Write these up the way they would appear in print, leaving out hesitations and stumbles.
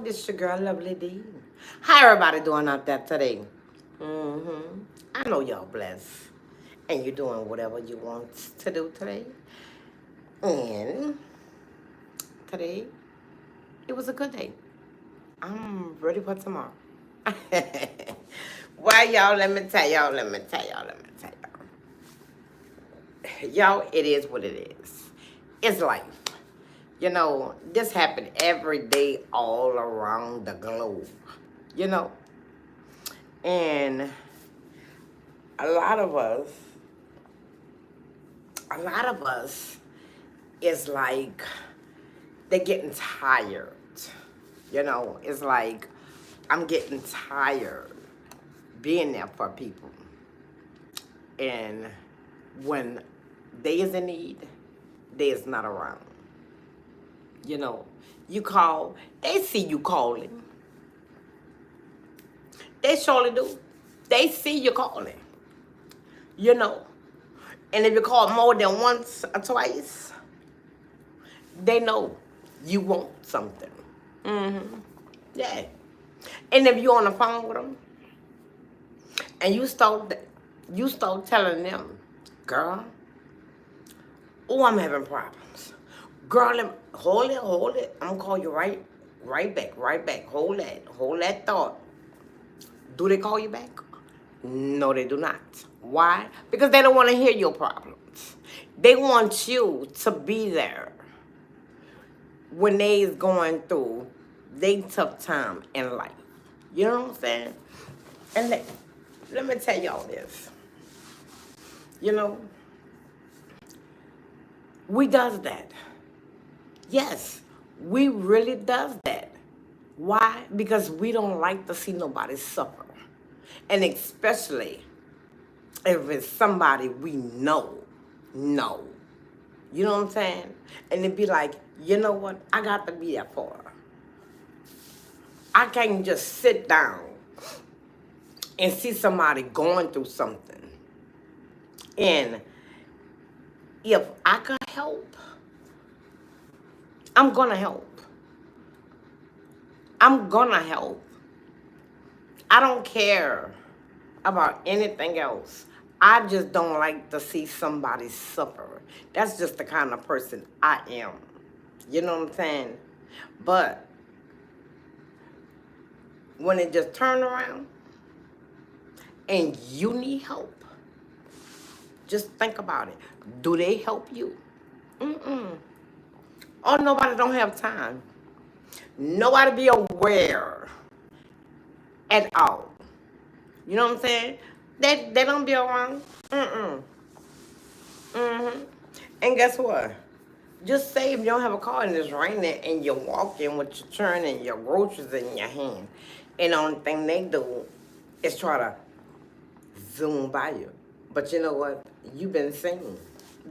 This your girl, Lovely D. How everybody doing out there today? I know y'all blessed. And you're doing whatever you want to do today. And today, it was a good day. I'm ready for tomorrow. Why, y'all, let me tell y'all. Y'all, it is what it is. It's life. You know, this happens every day all around the globe. You know? And a lot of us, it's like they're getting tired. You know, it's like I'm getting tired being there for people. And when they is in need, they is not around. You know, you call, they see you calling. They surely do. They see you calling. You know. And if you call more than once or twice, they know you want something. Yeah. And if you're on the phone with them, and you start telling them, girl, oh, I'm having problems. Girl, hold it. I'm gonna call you right back. Hold that thought. Do they call you back? No, they do not. Why? Because they don't want to hear your problems. They want you to be there when they is going through their tough time in life. You know what I'm saying? And let me tell y'all this. You know, we does that. Yes, we really does that. Why? Because we don't like to see nobody suffer. And especially if it's somebody we know. You know what I'm saying? And it'd be like, you know what? I got to be there for her. I can't just sit down and see somebody going through something. And if I could help, I'm gonna help. I don't care about anything else. I just don't like to see somebody suffer. That's just the kind of person I am. You know what I'm saying? But when it just turn around and you need help, just think about it. Do they help you? Oh, nobody don't have time. Nobody be aware at all. You know what I'm saying? They don't be around. And guess what? Just say if you don't have a car and it's raining and you're walking with your turn and your groceries in your hand, and the only thing they do is try to zoom by you. But you know what? You've been seen.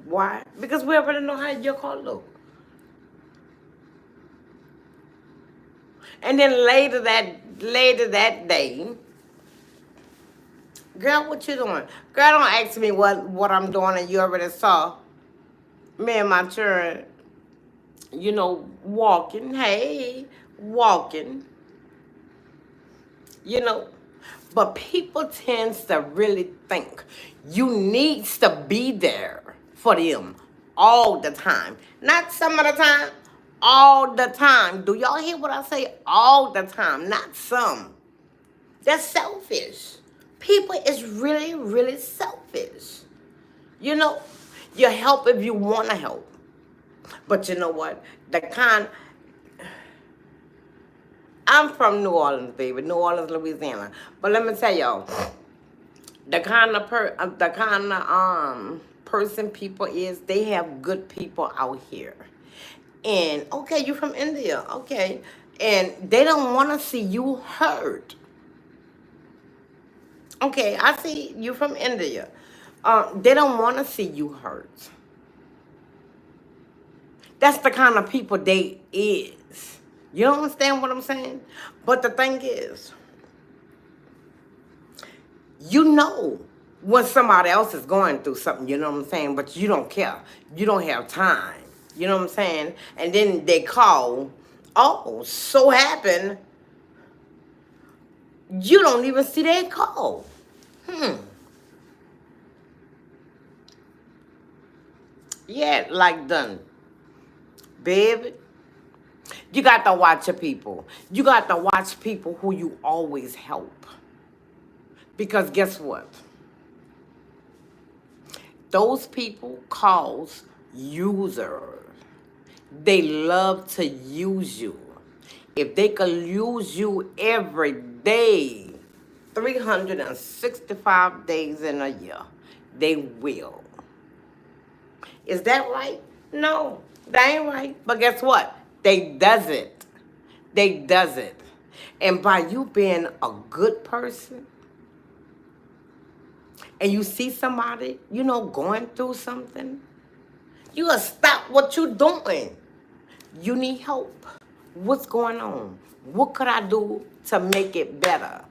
Why? Because we already know how your car look. And then later that day, girl, what you doing? Girl, don't ask me what I'm doing, and you already saw me and my children, you know, walking. Hey, walking. You know, but people tends to really think you needs to be there for them all the time. Not some of the time, all the time. Do y'all hear what I say? All the time, not some. That's selfish. People is really, really selfish. You know, you help if you want to help. But you know what? I'm from New Orleans, baby. New Orleans, Louisiana. But let me tell y'all, the kind of person people is, they have good people out here. And okay, you from India, okay, and they don't want to see you hurt. Okay, I see you from India. They don't want to see you hurt. That's the kind of people they is. You don't understand what I'm saying? But the thing is, you know when somebody else is going through something, you know what I'm saying? But you don't care. You don't have time. You know what I'm saying? And then they call Oh, so happen you don't even see that call. Yeah, like done. Baby, you got to watch your people. You got to watch people who you always help. Because guess what? Those people cause users. They love to use you. If they could use you every day, 365 days in a year, they will. Is that right? No, that ain't right. But guess what? They does it. They does it. And by you being a good person, and you see somebody, going through something, you gotta stop what you're doing. You need help. What's going on? What could I do to make it better?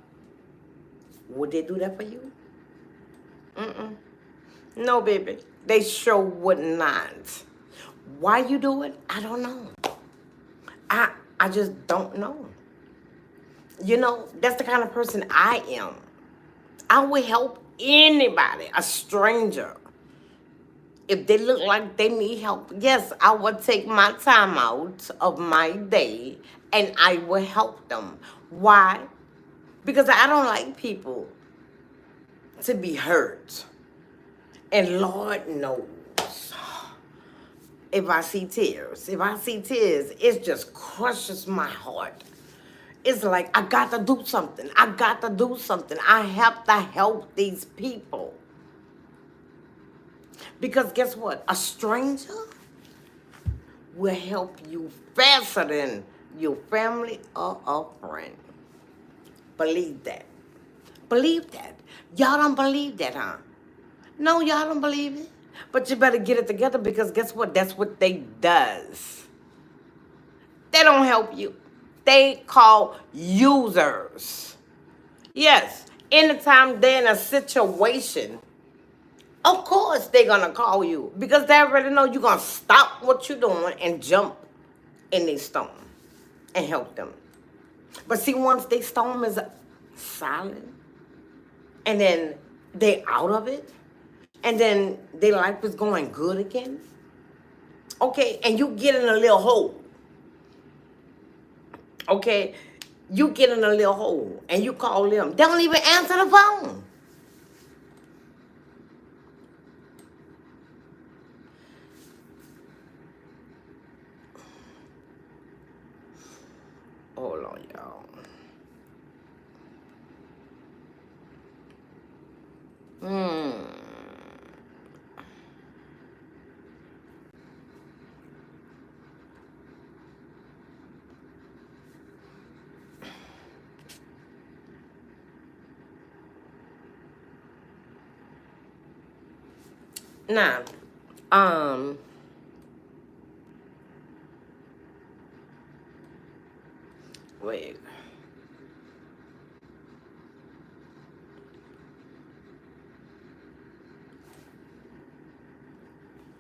Would they do that for you? Mm-mm. No, baby. They sure would not. Why you do it? I don't know. I just don't know. That's the kind of person I am. I would help anybody, a stranger. If they look like they need help, yes, I would take my time out of my day and I will help them. Why? Because I don't like people to be hurt. And Lord knows, if I see tears, it just crushes my heart. It's like, I got to do something. I have to help these people. Because guess what? A stranger will help you faster than your family or a friend. Believe that. Believe that. Y'all don't believe that, huh? No, y'all don't believe it. But you better get it together because guess what? That's what they does. They don't help you. They call users. Yes, anytime they're in a situation, of course they're going to call you because they already know you're going to stop what you're doing and jump in their storm and help them. But see, once their storm is silent and then they out of it and then their life is going good again, okay, and you get in a little hole. Okay, you get in a little hole and you call them. They don't even answer the phone. Hold on, y'all. Now, wait.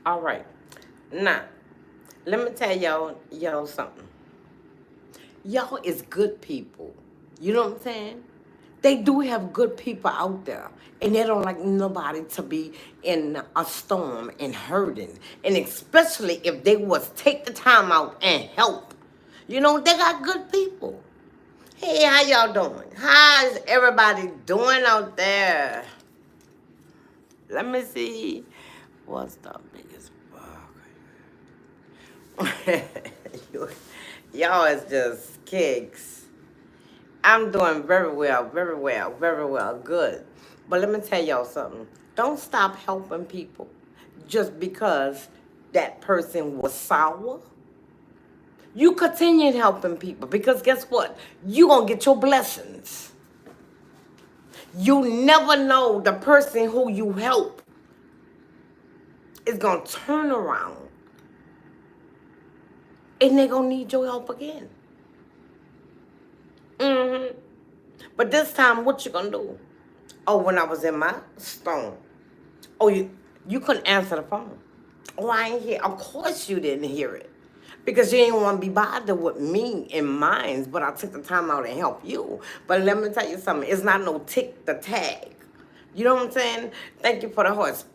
All right. Now, let me tell y'all something. Y'all is good people. You know what I'm saying? They do have good people out there. And they don't like nobody to be in a storm and hurting. And especially if they was take the time out and help. They got good people. Hey, how y'all doing? How's everybody doing out there? Let me see. What's the biggest bug? Y'all is just kicks. I'm doing very well, very well, very well, good. But let me tell y'all something. Don't stop helping people just because that person was sour. You continue helping people because guess what? You gonna get your blessings. You never know the person who you help is gonna turn around and they're gonna need your help again. But this time, what you gonna do? Oh, when I was in my storm. Oh, you couldn't answer the phone. Oh, I ain't hear. Of course you didn't hear it. Because you ain't want to be bothered with me in mine, but I took the time out and help you. But let me tell you something. It's not no tick the tag. You know what I'm saying? Thank you for the horse.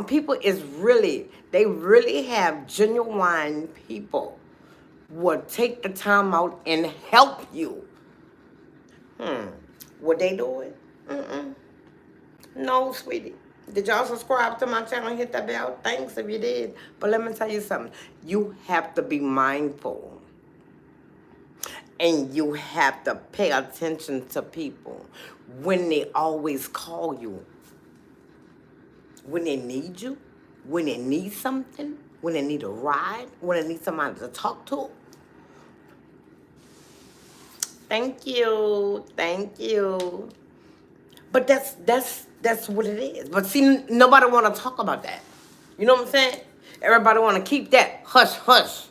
People is really, they really have genuine people will take the time out and help you. Would they do it? No, sweetie. Did y'all subscribe to my channel and hit that bell? Thanks if you did. But let me tell you something. You have to be mindful. And you have to pay attention to people when they always call you. When they need you. When they need something. When they need a ride. When they need somebody to talk to. Thank you. Thank you. But that's what it is. But see, nobody want to talk about that. You know what I'm saying? Everybody want to keep that hush, hush.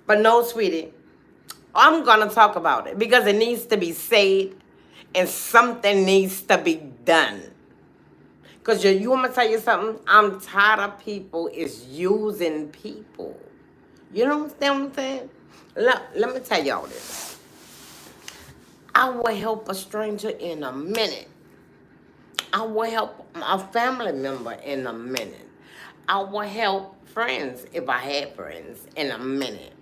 But no, sweetie, I'm going to talk about it because it needs to be said and something needs to be done. Because you want me to tell you something? I'm tired of people is using people. You know what I'm saying? Let me tell y'all this. I will help a stranger in a minute. I will help a family member in a minute. I will help friends if I had friends in a minute.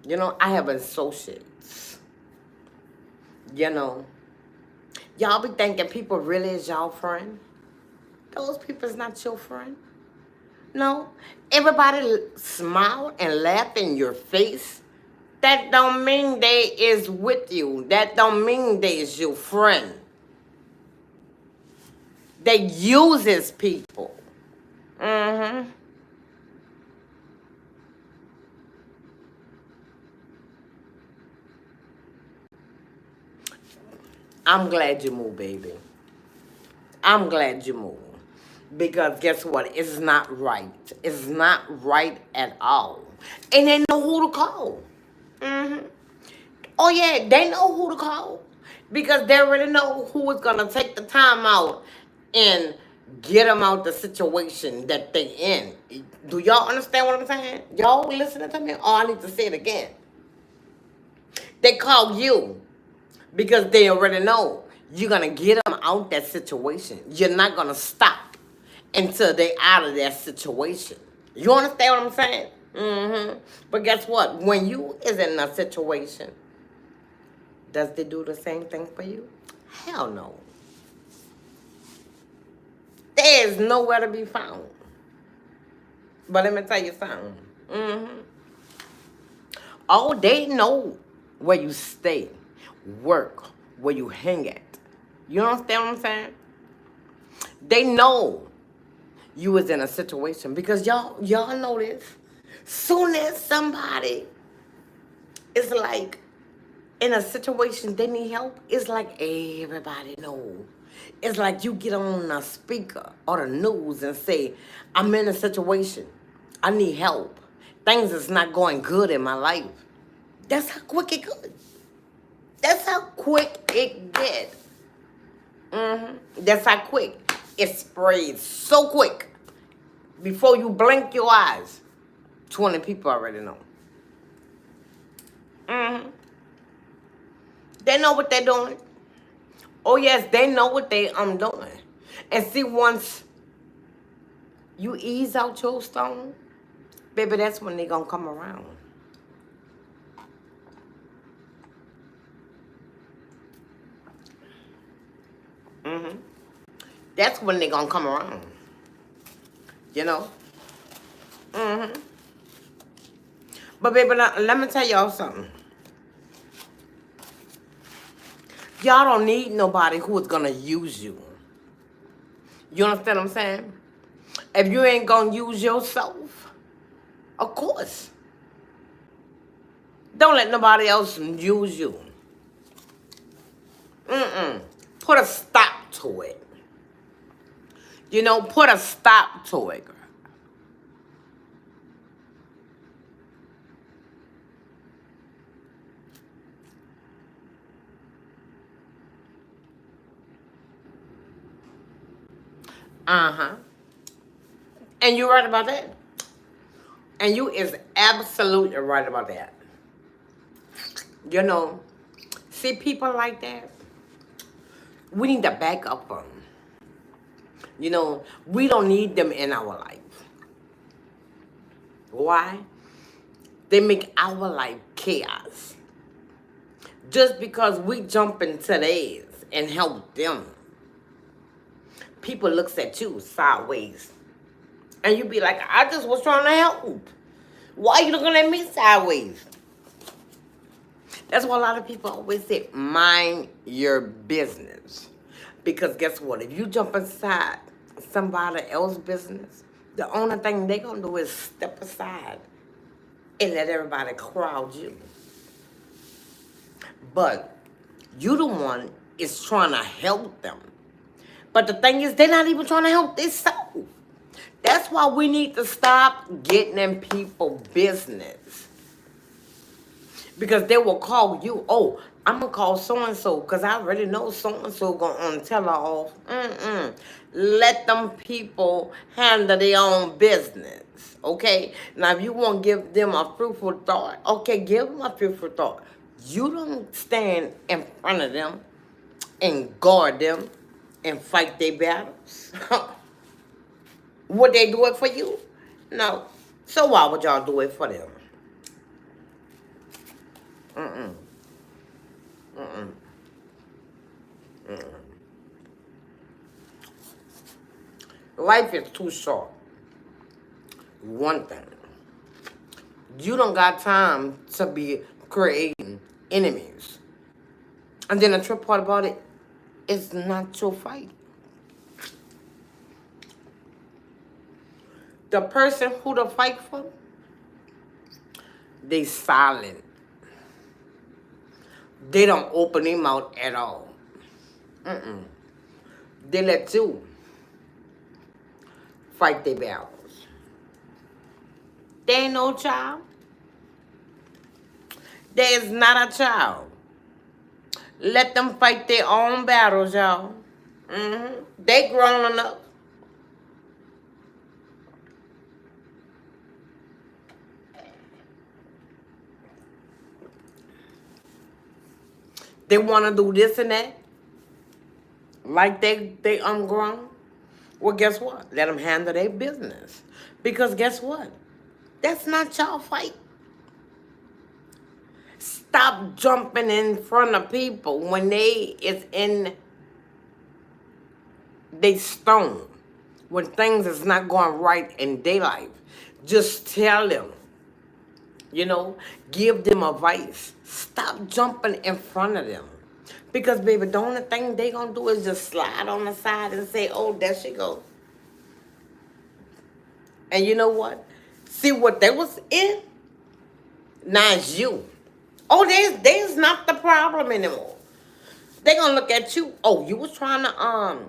You know, I have associates. You know, y'all be thinking people really is y'all friend. Those people is not your friend. No, everybody smile and laugh in your face. That don't mean they is with you. That don't mean they is your friend. They uses people. I'm glad you moved, baby. I'm glad you moved. Because guess what? It's not right. It's not right at all. And they know who to call. Oh, yeah, they know who to call. Because they already know who is going to take the time out and get them out the situation that they in. Do y'all understand what I'm saying? Y'all listening to me? Oh, I need to say it again. They call you because they already know you're going to get them out that situation. You're not going to stop until they out of that situation. You understand what I'm saying? But guess what? When you is in a situation, does they do the same thing for you? Hell no. There is nowhere to be found. But let me tell you something. Oh, they know where you stay, work, where you hang at. You understand what I'm saying? They know you was in a situation because y'all know this. Soon as somebody is like in a situation they need help, it's like everybody know. It's like you get on a speaker or the news and say, I'm in a situation. I need help. Things is not going good in my life. That's how quick it goes. That's how quick it get. That's how quick it spreads. So quick. Before you blink your eyes, 20 people already know. They know what they're doing. Oh, yes, they know what they doing. And see, once you ease out your stone, baby, that's when they gonna come around. That's when they gonna come around. You know? But baby, let me tell y'all something. Y'all don't need nobody who is gonna use you. You understand what I'm saying? If you ain't gonna use yourself, of course. Don't let nobody else use you. Put a stop to it. You know, put a stop to it, girl. And you're right about that. And you is absolutely right about that. You know, see people like that, we need to back up from them. You know, we don't need them in our life. Why? They make our life chaos. Just because we jump into theirs and help them, people looks at you sideways. And you be like, I just was trying to help. Why are you looking at me sideways? That's why a lot of people always say, mind your business. Because guess what? If you jump inside somebody else's business, the only thing they're going to do is step aside and let everybody crowd you. But you the one is trying to help them. But the thing is, they're not even trying to help themselves. That's why we need to stop getting in people's business. Because they will call you, oh, I'm going to call so-and-so because I already know so-and-so going to tell her off. Let them people handle their own business, okay? Now, if you want to give them a fruitful thought, okay, give them a fruitful thought. You don't stand in front of them and guard them and fight their battles. Would they do it for you? No. So why would y'all do it for them? Life is too short. One thing. You don't got time to be creating enemies. And then the trip part about it, it's not your fight. The person who to fight for, they silent. They don't open their mouth at all. They let you fight their battles. They ain't no child. There is not a child. Let them fight their own battles, y'all. They grown enough. They want to do this and that. Like they ungrown. Well, guess what? Let them handle their business. Because guess what? That's not y'all fight. Stop jumping in front of people when they is in they stone. When things is not going right in their life. Just tell them. You know, give them advice. Stop jumping in front of them. Because, baby, the only thing they going to do is just slide on the side and say, oh, there she go. And you know what? See what they was in? Now it's you. Oh, there's not the problem anymore. They going to look at you. Oh, you was trying to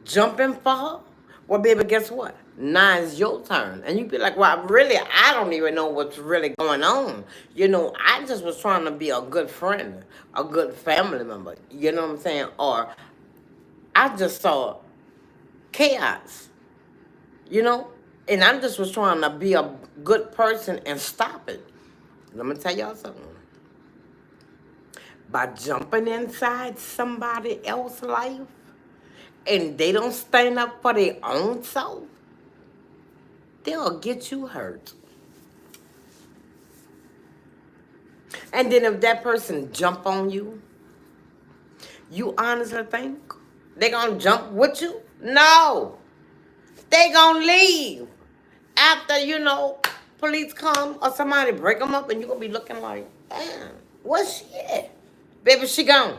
jump in for her? Well, baby, guess what? Now it's your turn. And you be like, well, really, I don't even know what's really going on. You know, I just was trying to be a good friend, a good family member. You know what I'm saying? Or I just saw chaos, you know? And I just was trying to be a good person and stop it. Let me tell y'all something. By jumping inside somebody else's life, and they don't stand up for their own self, they'll get you hurt. And then if that person jump on you, you honestly think they gonna jump with you? No. They gonna leave. After, you know, police come or somebody break them up and you gonna be looking like, damn, where's she at? Baby, she gone.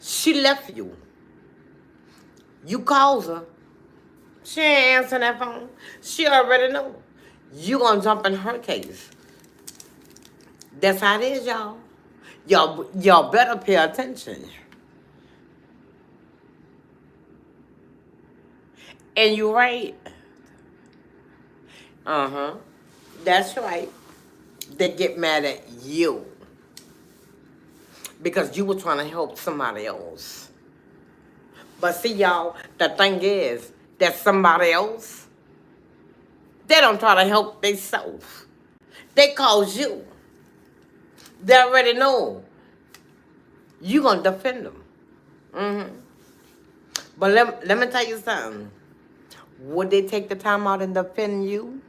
She left you. You calls her. She ain't answering that phone. She already know. You gonna jump in her case. That's how it is, y'all. Y'all better pay attention. And you right. That's right. They get mad at you. Because you were trying to help somebody else. But see, y'all, the thing is that somebody else They don't try to help themselves. They cause you. They already know you gonna defend them. But let me tell you something. Would they take the time out and defend you?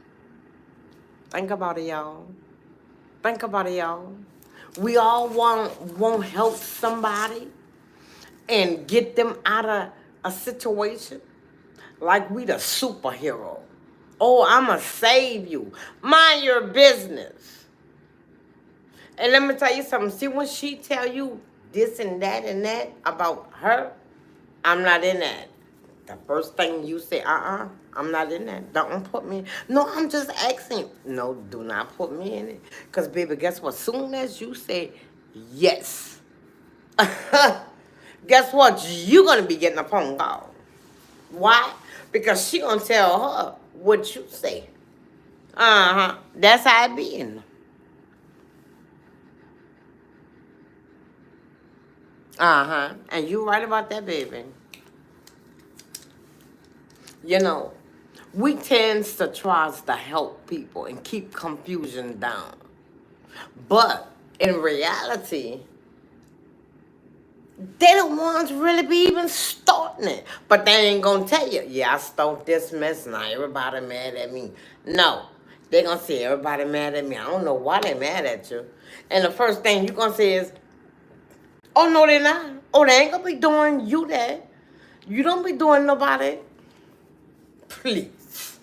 Think about it, y'all. Think about it, y'all. We all want help somebody and get them out of a situation like we the superhero. Oh, I'ma save you. Mind your business. And let me tell you something. See, when she tell you this and that about her, I'm not in that. The first thing you say, I'm not in that. Don't put me in. No, I'm just asking. No, do not put me in it. Because, baby, guess what? Soon as you say yes, guess what? You're going to be getting a phone call. Why? Because she going to tell her what you say. That's how it be. And you right about that, baby. You know, we tend to try to help people and keep confusion down. But in reality, they the ones really be even starting it. But they ain't gonna tell you, yeah, I started this mess, now everybody mad at me. No, they gonna say everybody mad at me. I don't know why they mad at you. And the first thing you gonna say is, oh, no, they not. Oh, they ain't gonna be doing you that. You don't be doing nobody. Please.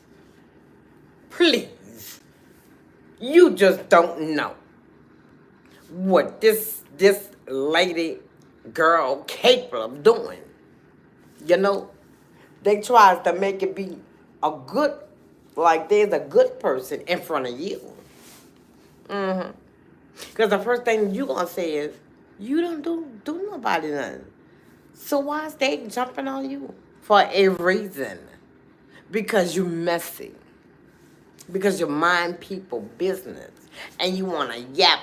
Please. You just don't know what this lady girl capable of doing. You know, they try to make it be a good, like there's a good person in front of you. Because the first thing you gonna say is, you don't do nobody nothing. So why is they jumping on you? For a reason. Because you messy. Because you mind people business. And you want to yap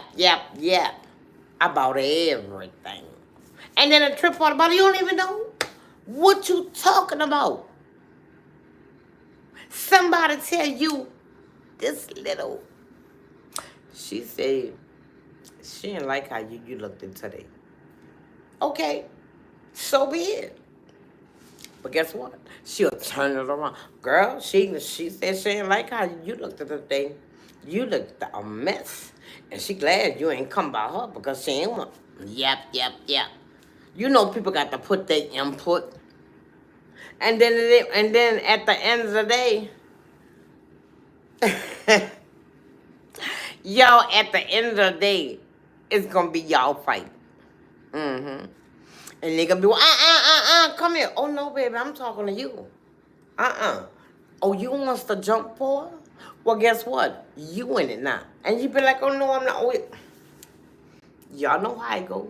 about everything. And then the trip part about it, you don't even know what you talking about. Somebody tell you this little. She said she didn't like how you looked in today. Okay, so be it. But guess what? She'll turn it around. Girl, she said she didn't like how you looked at the day. You looked a mess. And she glad you ain't come by her because she ain't want yap. You know people got to put their input. And then at the end of the day, y'all, at the end of the day, it's gonna be y'all fight. And they gonna be, come here. Oh, no, baby, I'm talking to you. Oh, you wants to jump for her? Well, guess what? You in it now. And you be like, oh, no, I'm not. Oh, y'all know how it go.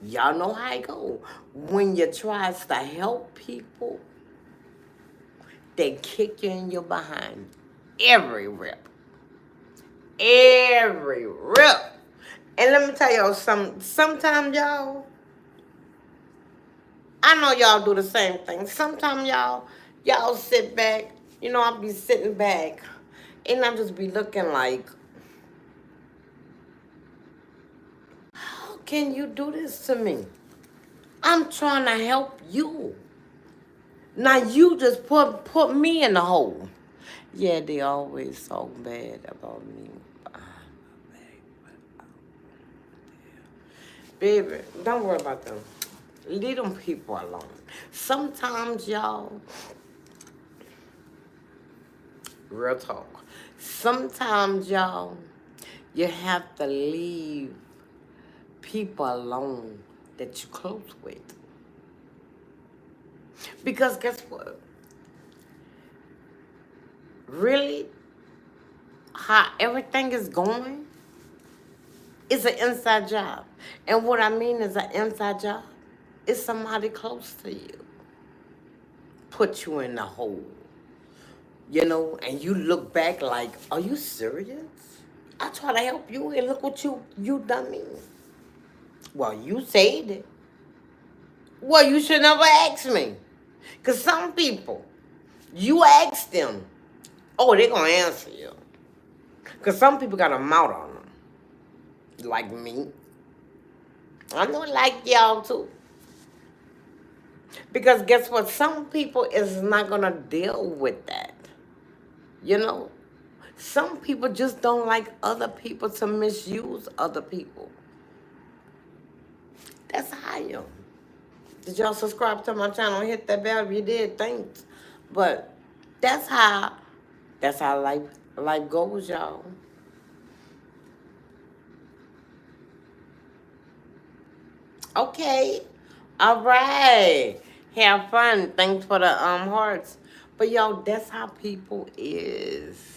Y'all know how it go. When you try to help people, they kick you in your behind. Every rip. Every rip. And let me tell y'all something. Sometimes y'all, I know y'all do the same thing. Sometimes y'all sit back. You know, I'll be sitting back. And I'll just be looking like, how can you do this to me? I'm trying to help you. Now you just put me in the hole. Yeah, they always talk bad about me. Baby, don't worry about them. Leave them people alone. Sometimes, y'all, real talk. Sometimes, y'all, you have to leave people alone that you're close with. Because guess what? Really, how everything is going, it's an inside job. And what I mean is an inside job. It's somebody close to you. Put you in the hole. You know, and you look back like, are you serious? I try to help you and look what you done me. Well, you said it. Well, you should never ask me. Because some people, you ask them Oh, they gonna answer you. Because some people got a mouth on them. Like me. I know like y'all too. Because guess what? Some people is not gonna deal with that. You know? Some people just don't like other people to misuse other people. That's how I am. Did y'all subscribe to my channel? Hit that bell if you did. Thanks. But that's how life goes, y'all. Okay. All right. Have fun. Thanks for the hearts. But y'all, that's how people is.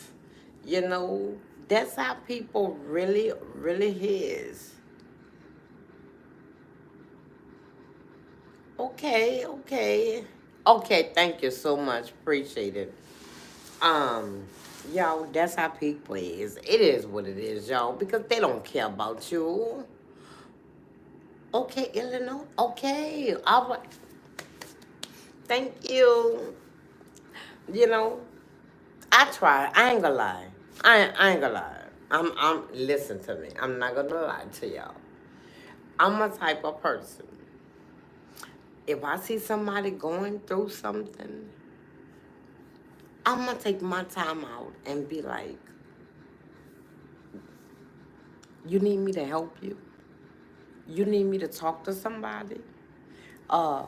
You know, that's how people really, really is. Okay, okay. Okay, thank you so much. Appreciate it. Um, y'all, that's how people is. It is what it is, y'all, because they don't care about you. Okay, Illinois. Okay, all right. Thank you. You know, I try. I ain't gonna lie. I ain't gonna lie. Listen to me. I'm not gonna lie to y'all. I'm a type of person. If I see somebody going through something, I'm gonna take my time out and be like, you need me to help you? You need me to talk to somebody? Uh,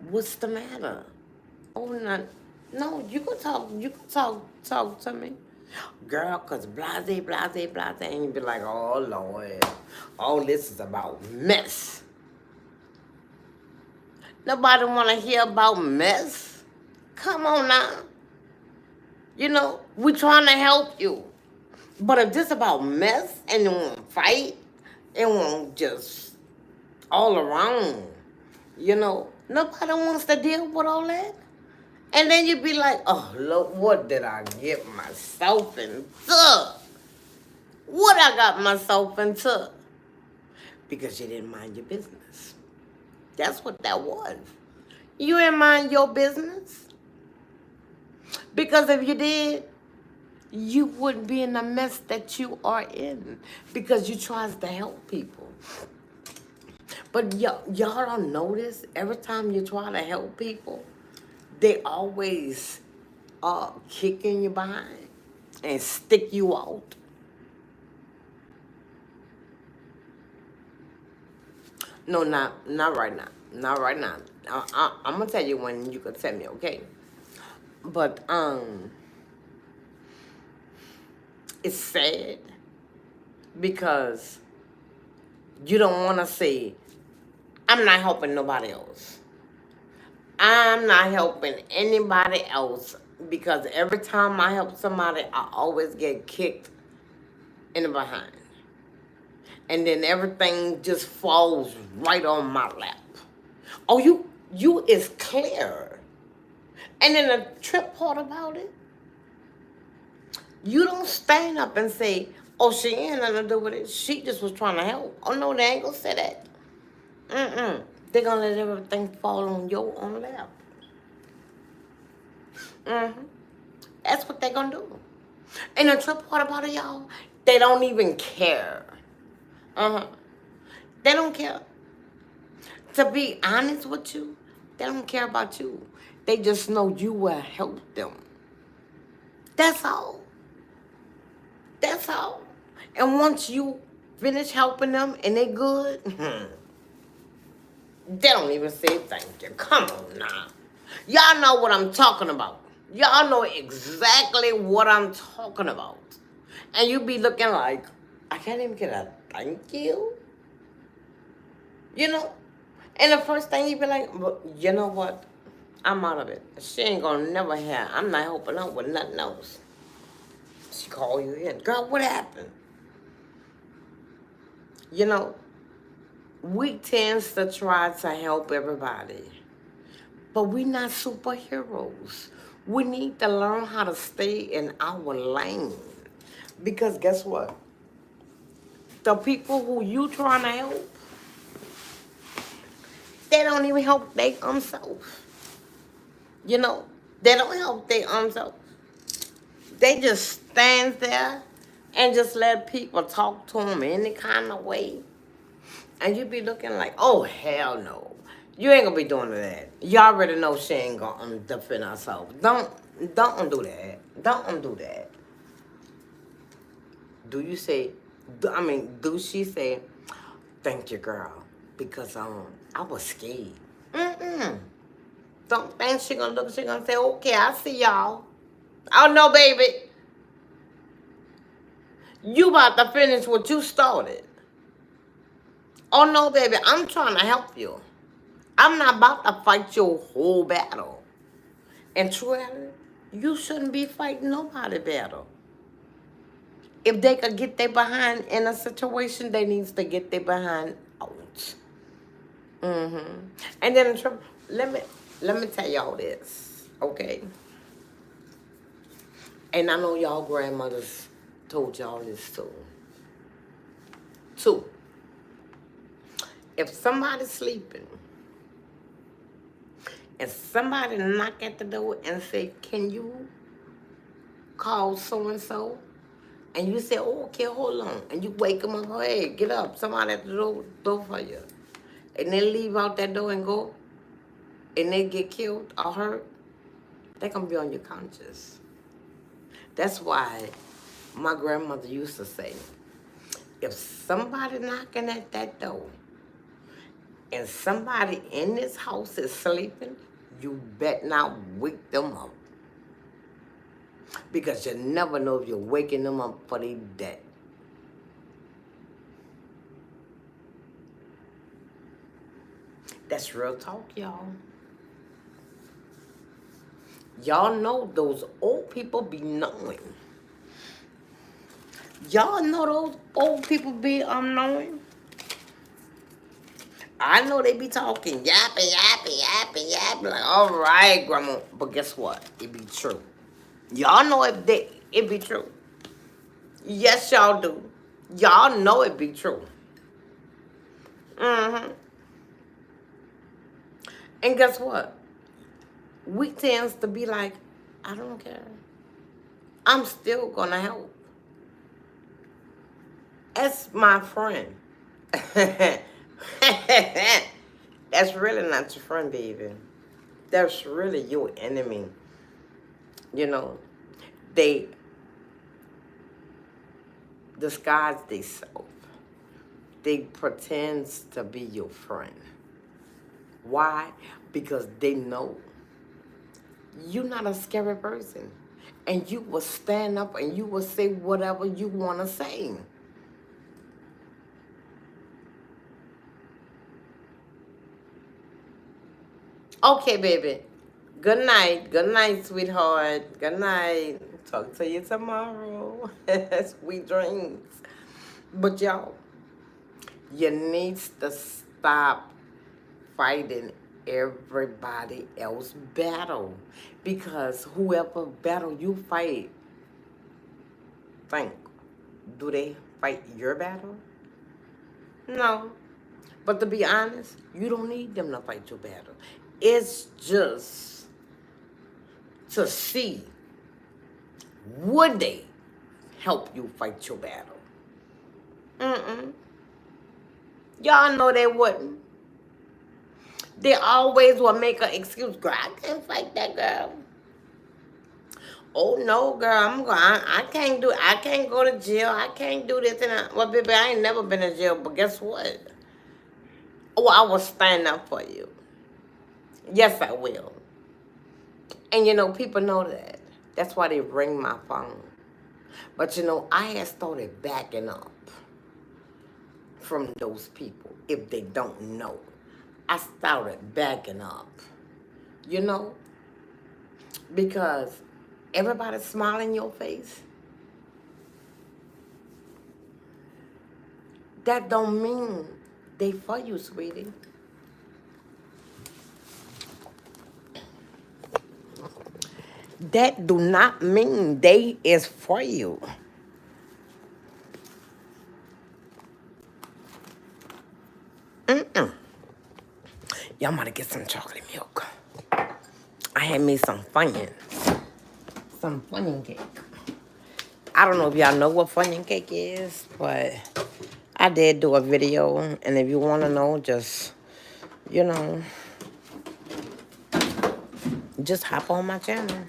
what's the matter? Oh, no, you can talk to me. Girl, cause blase, blase, blase, and you be like, oh Lord, all this is about mess. Nobody wanna hear about mess. Come on now. You know, we trying to help you. But if this about mess and you want to fight, it won't just all around. You know, nobody wants to deal with all that. And then you be like, oh, look, what did I get myself into? What I got myself into? Because you didn't mind your business. That's what that was. You didn't mind your business. Because if you did, you wouldn't be in the mess that you are in. Because you tries to help people. But y'all don't notice every time you try to help people, they always kick in your behind and stick you out. No, not right now. Not right now. I'm gonna tell you when you can tell me, okay? But it's sad because you don't want to say, I'm not helping nobody else. I'm not helping anybody else because every time I help somebody, I always get kicked in the behind. And then everything just falls right on my lap. Oh, you is clear. And then the trip part about it, you don't stand up and say, oh, she ain't nothing to do with it. She just was trying to help. Oh, no, they ain't gonna say that. They're gonna let everything fall on your own lap. That's what they're gonna do. And the trip part about it, y'all, they don't even care. They don't care. To be honest with you, they don't care about you. They just know you will help them. That's all. That's all. And once you finish helping them and they good, they don't even say thank you. Come on now. Y'all know what I'm talking about. Y'all know exactly what I'm talking about. And you be looking like, I can't even get a thank you. You know? And the first thing you be like, well, you know what? I'm out of it. She ain't gonna never have. I'm not helping her with nothing else. She call you in. Girl, what happened? You know, we tends to try to help everybody. But we're not superheroes. We need to learn how to stay in our lane. Because guess what? The people who you trying to help, they don't even help their self. You know, they don't help their self. They just stand there and just let people talk to them any kind of way. And you be looking like, oh, hell no. You ain't gonna be doing that. You already know she ain't gonna defend herself. Don't do that. Don't do that. Do you say, do she say, thank you, girl, because I was scared. Don't think she gonna say, okay, I see y'all. Oh no, baby. You about to finish what you started. Oh no, baby, I'm trying to help you. I'm not about to fight your whole battle. And truly, you shouldn't be fighting nobody battle. If they could get their behind in a situation, they needs to get their behind out. And then let me tell y'all this, okay? And I know y'all grandmothers told y'all this too. Two, if somebody's sleeping and somebody knock at the door and say, can you call so-and-so? And you say, oh, okay, hold on. And you wake them up, hey, get up. Somebody at the door for you. And they leave out that door and go, and they get killed or hurt, they're going to be on your conscience. That's why my grandmother used to say, if somebody knocking at that door and somebody in this house is sleeping, you bet not wake them up. Because you never know if you're waking them up for they dead. That's real talk, y'all. Y'all know those old people be knowing. Y'all know those old people be knowing. I know they be talking, yapping, like, all right, grandma. But guess what? It be true. Y'all know it be true. Yes, y'all do. Y'all know it be true. And guess what? We tends to be like, I don't care. I'm still gonna help. That's my friend. That's really not your friend, baby. That's really your enemy. You know, they disguise themselves. They pretend to be your friend. Why? Because they know you're not a scary person. And you will stand up and you will say whatever you want to say. Okay, baby. Good night. Good night, sweetheart. Good night. Talk to you tomorrow. Sweet dreams. But y'all, you need to stop fighting everybody else's battle. Because whoever battle you fight, do they fight your battle? No. But to be honest, you don't need them to fight your battle. It's just to see, would they help you fight your battle? Y'all know they wouldn't. They always will make an excuse. Girl, I can't fight that girl. Oh no, girl, I can't do it. I can't go to jail. I can't do this and that. Well, baby, I ain't never been in jail, but guess what? Oh, I will stand up for you. Yes, I will. And you know, people know that. That's why they ring my phone. But you know, I had started backing up from those people if they don't know. I started backing up. You know? Because everybody's smiling in your face. That don't mean they for you, sweetie. That do not mean they is for you. Y'all might get some chocolate milk. I had made some Funyuns. Some Funyun cake. I don't know if y'all know what Funyun cake is, but I did do a video. And if you want to know, just, you know, just hop on my channel.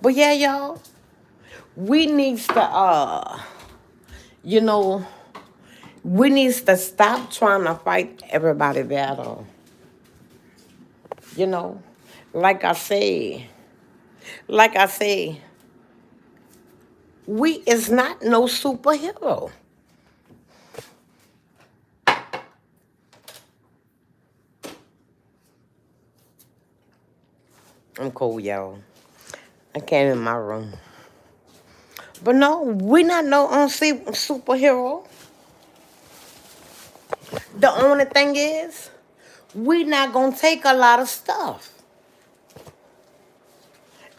But yeah, y'all, we needs to, you know, we needs to stop trying to fight everybody battle. You know, like I say, we is not no superhero. I'm cold, y'all. I came in my room. But no, we not no superhero. The only thing is, we not gonna take a lot of stuff.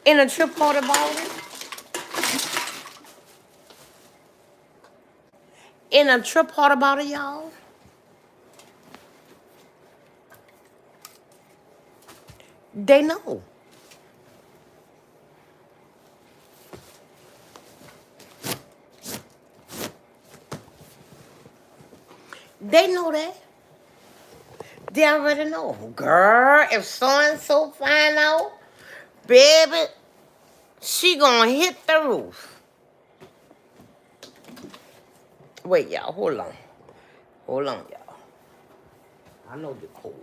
In a trip part about it, y'all, they know. They know that. They already know. Girl, if so-and-so find out, baby, she gonna hit the roof. Wait, y'all, hold on. Hold on, y'all. I know you're cold.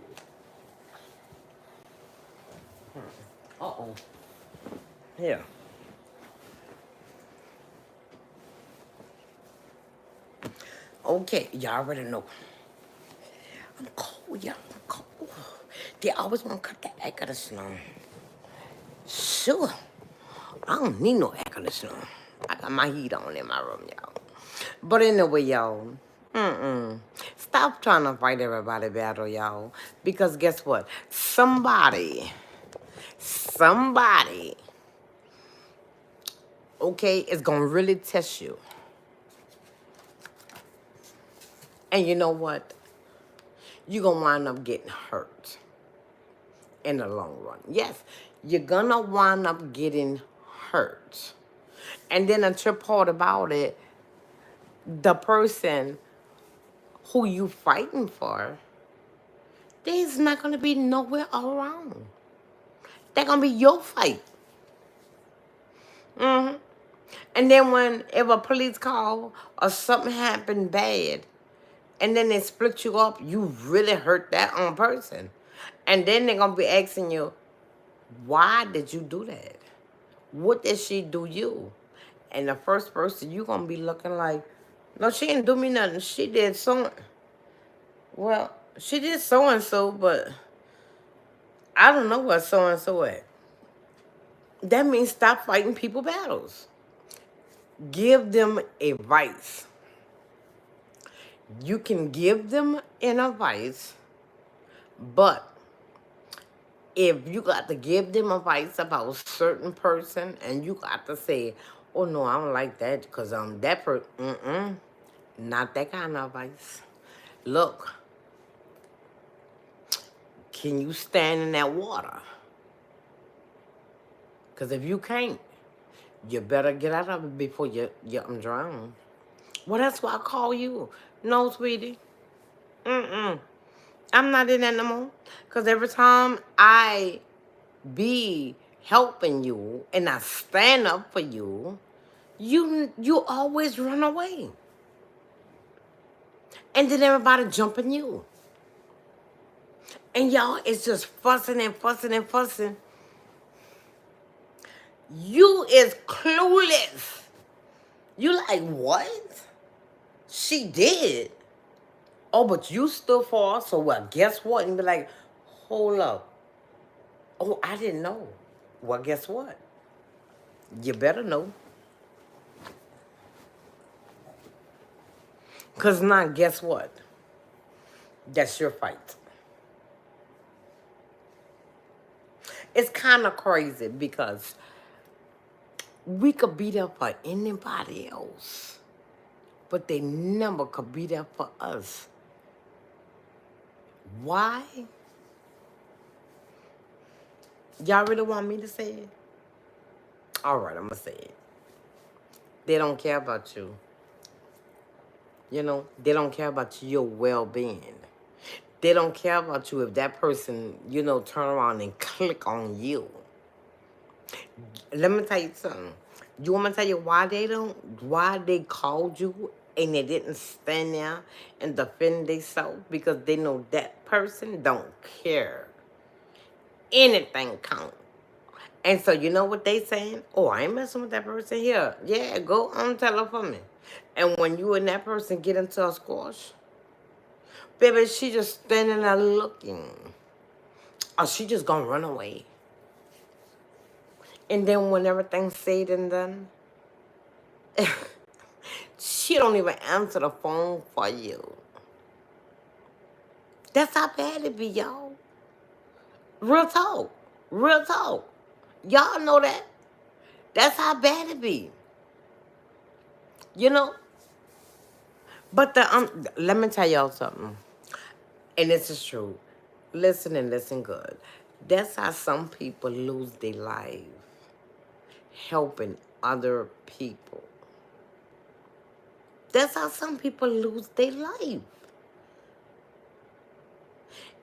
Uh-oh. Here. Okay, y'all already know. I'm cold, y'all. I'm cold. They always want to cut the air conditioner. Sure. I don't need no air conditioner. I got my heat on in my room, y'all. But anyway, y'all. Stop trying to fight everybody battle, y'all. Because guess what? Somebody, okay, is going to really test you. And you know what? You're going to wind up getting hurt in the long run. Yes, you're going to wind up getting hurt. And then the trip part about it, the person who you fighting for, there's not going to be nowhere around. They're going to be your fight. And then when if a police call or something happened bad, and then they split you up, you really hurt that own person. And then they're going to be asking you, why did you do that? What did she do you? And the first person, you're going to be looking like, no, she didn't do me nothing. She did so. Well, she did so-and-so, but I don't know what so-and-so at. That means stop fighting people battles. Give them advice. You can give them an advice, but if you got to give them advice about a certain person and you got to say, oh no, I don't like that because that person, not that kind of advice. Look, can you stand in that water? Because if you can't, you better get out of it before you drown. Well, that's why I call you. No, sweetie. I'm not in that no more. Because every time I be helping you and I stand up for you, you always run away. And then everybody jumping you. And y'all, it's just fussing and fussing and fussing. You is clueless. You like, what? She did. Oh, but you stood for her, so well, guess what? And be like, hold up. Oh, I didn't know. Well, guess what? You better know. Because now, guess what? That's your fight. It's kind of crazy because we could be there for anybody else, but they never could be there for us. Why? Y'all really want me to say it? All right, I'm going to say it. They don't care about you. You know, they don't care about your well-being. They don't care about you if that person, you know, turn around and click on you. Let me tell you something. You want me to tell you why they called you and they didn't stand there and defend themselves? Because they know that person don't care. Anything count. And so you know what they saying? Oh, I ain't messing with that person here. Yeah, go on tell her for me. And when you and that person get into a squash, baby, she just standing there looking. Or she just gonna run away. And then when everything's said and done, she don't even answer the phone for you. That's how bad it be, y'all. Real talk. Real talk. Y'all know that. That's how bad it be. You know? But let me tell y'all something. And this is true. Listen and listen good. That's how some people lose their life. Helping other people. That's how some people lose their life.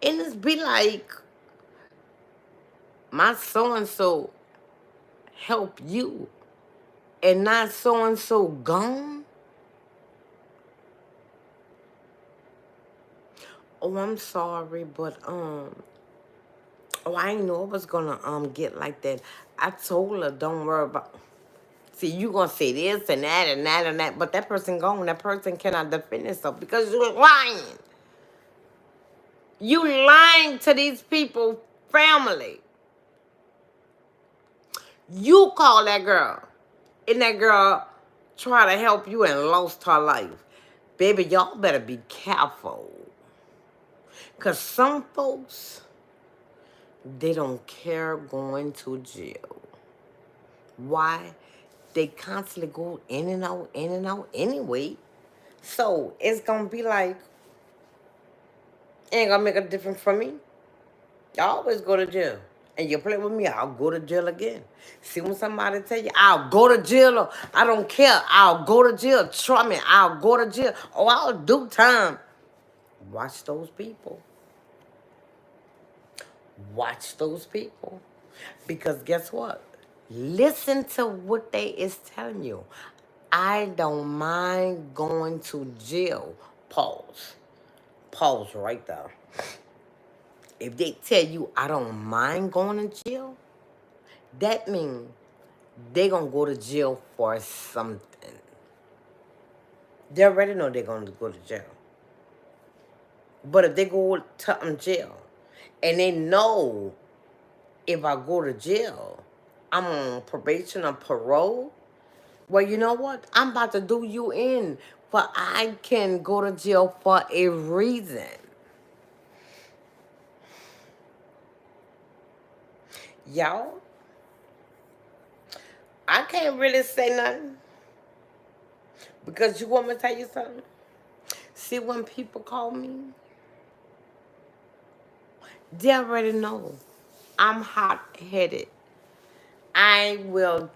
And it's be like, my so-and-so help you and not so-and-so gone. Oh, I'm sorry, but oh, I didn't know it was gonna get like that. I told her, don't worry about. See, you gonna say this and that and that and that, but that person gone. That person cannot defend itself because you're lying. You lying to these people, family. You call that girl, and that girl try to help you and lost her life. Baby, y'all better be careful. Because some folks, they don't care going to jail. Why? They constantly go in and out anyway. So it's going to be like, it ain't going to make a difference for me. I always go to jail. And you play with me, I'll go to jail again. See, when somebody tell you, I'll go to jail, or I don't care, I'll go to jail. Trust me, I'll go to jail. Oh, I'll do time. Watch those people. Watch those people. Because guess what? Listen to what they is telling you. I don't mind going to jail. Pause. Pause right there. If they tell you I don't mind going to jail, that means they gonna go to jail for something. They already know they're gonna go to jail. But if they go to jail and they know if I go to jail, I'm on probation or parole, well, you know what? I'm about to do you in, but I can go to jail for a reason. Y'all, I can't really say nothing. Because you want me to tell you something? See, when people call me, they already know I'm hot-headed. I will,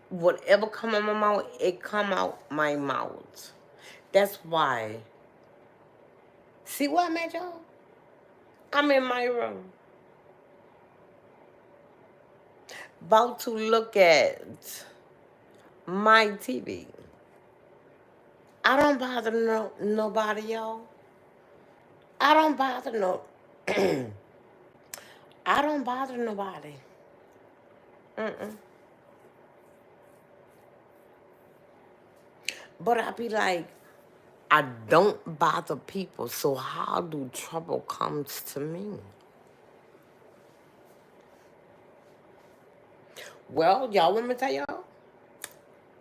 whatever come out my mouth, it come out my mouth. That's why. See what I'm at, y'all? I'm in my room. About to look at my TV. I don't bother nobody, y'all. I don't bother no. I don't bother nobody. Mm-mm. But I be like, I don't bother people, so how do trouble comes to me? Well, y'all want me to tell y'all?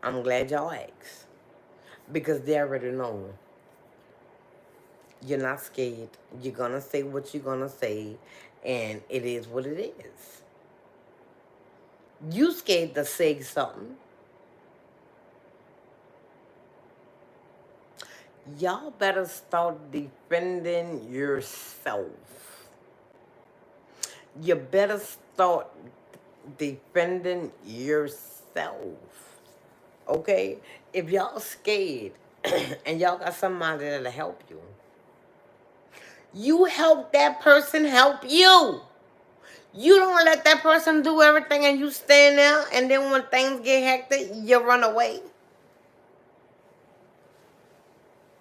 I'm glad y'all asked. Because they already know. You're not scared. You're gonna say what you're gonna say, and it is what it is. You scared to say something. Y'all better start defending yourself. You better start defending yourself. Okay? If y'all scared and y'all got somebody that'll help you, you help that person help you. You don't let that person do everything and you stand there, and then when things get hectic, you run away.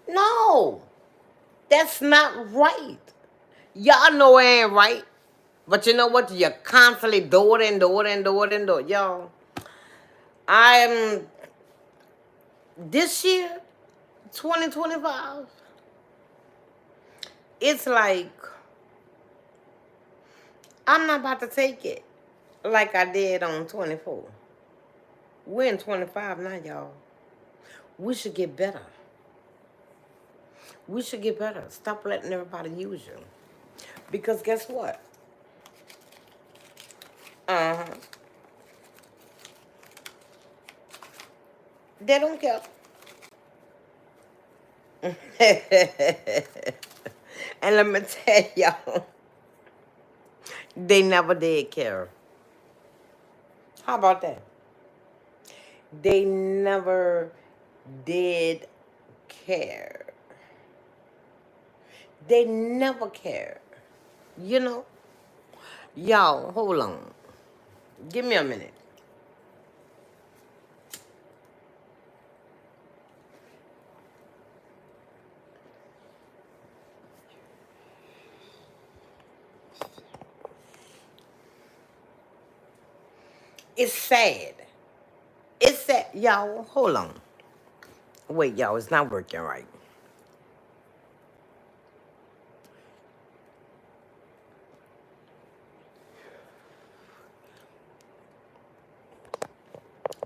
No, that's not right. Y'all know it ain't right. But you know what? You constantly do it and do it and do it and do it. Y'all, I'm this year, 2025, it's like I'm not about to take it like I did on 24. We're in 25 now, y'all. We should get better. We should get better. Stop letting everybody use you. Because guess what? Uh-huh. They don't care. And let me tell y'all, they never did care. How about that? They never did care. They never care. You know? Y'all, hold on. Give me a minute. It's sad. It's sad. Y'all, hold on. Wait, y'all, it's not working right.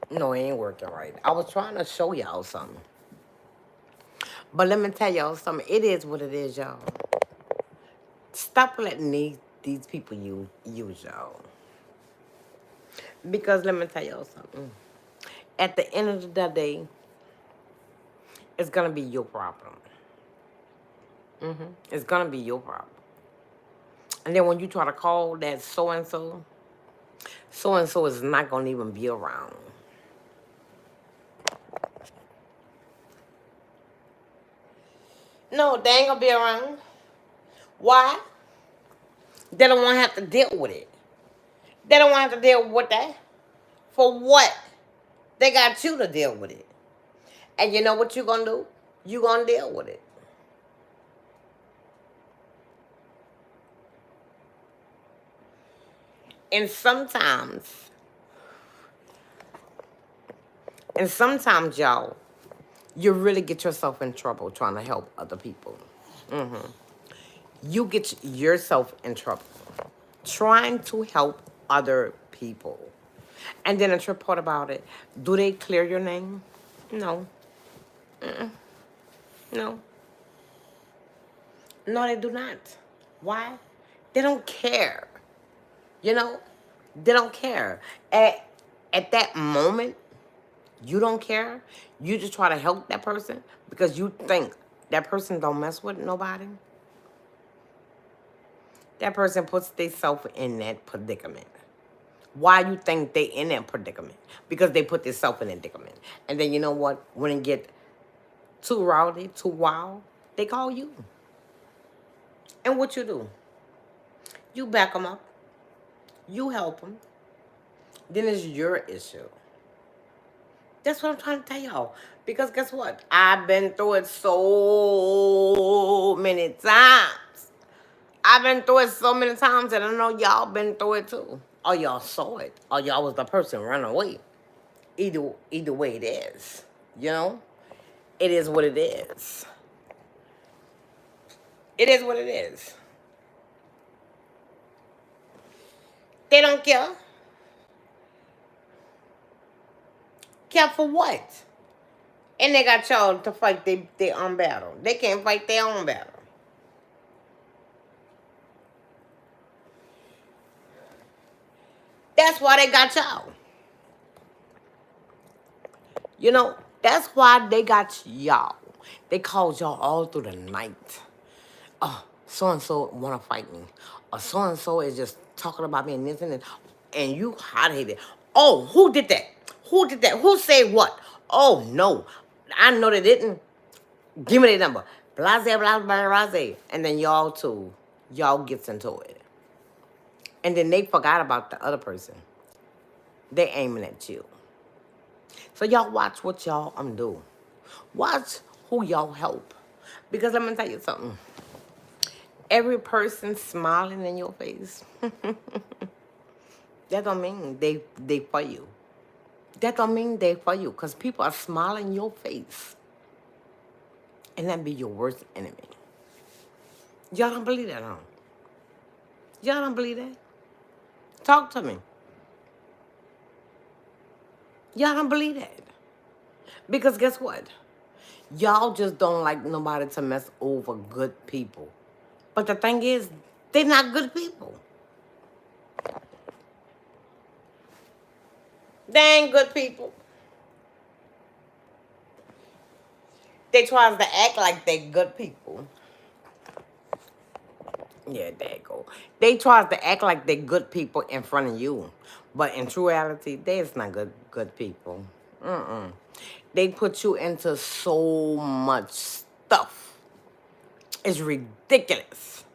No, it ain't working right. I was trying to show y'all something. But let me tell y'all something. It is what it is, y'all. Stop letting these people use y'all. Because let me tell y'all something. At the end of the day, it's going to be your problem. It's going to be your problem. And then when you try to call that so-and-so, so-and-so is not going to even be around. No, they ain't going to be around. Why? They don't want to have to deal with it. They don't want to have to deal with that. For what? They got you to deal with it. And you know what you're going to do? You're going to deal with it. And sometimes, y'all, you really get yourself in trouble trying to help other people. You get yourself in trouble trying to help other people. And then the trip part about it, do they clear your name? No. No. No, they do not. Why? They don't care. You know? They don't care. At that moment, you don't care. You just try to help that person because you think that person don't mess with nobody. That person puts themselves in that predicament. Why you think they in that predicament? Because they put themselves in that predicament. And then you know what? When it get too rowdy, too wild, they call you. And what you do? You back them up. You help them. Then it's your issue. That's what I'm trying to tell y'all. Because guess what? I've been through it so many times. I've been through it so many times, and I know y'all been through it too. Or y'all saw it. Or y'all was the person running away. Either way it is. You know? It is what it is. It is what it is. They don't care. Care for what? And they got y'all to fight their own battle. They can't fight their own battle. That's why they got y'all. You know, that's why they got y'all. They called y'all all through the night. Oh, so-and-so want to fight me. Or so-and-so is just talking about me and this and that. And you hot-headed. Oh, who did that? Who did that? Who said what? Oh no, I know they didn't. Give me their number. Blase, blase, blase, blase. And then y'all gets into it. And then they forgot about the other person. They aiming at you. So y'all watch what y'all do. Watch who y'all help. Because let me tell you something. Every person smiling in your face, that don't mean they for you. That don't mean they for you. Because people are smiling in your face. And that be your worst enemy. Y'all don't believe that, huh? Y'all don't believe that? Talk to me. Y'all don't believe that. Because guess what? Y'all just don't like nobody to mess over good people. But the thing is, they're not good people. They ain't good people. They tries to act like they good people. Yeah, there you go. They tries to act like they good people in front of you. But in true reality, they's not good people. Mm-mm. They put you into so much stuff. It's ridiculous.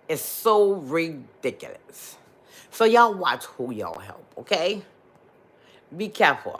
It's so ridiculous. So y'all watch who y'all help, okay? Be careful.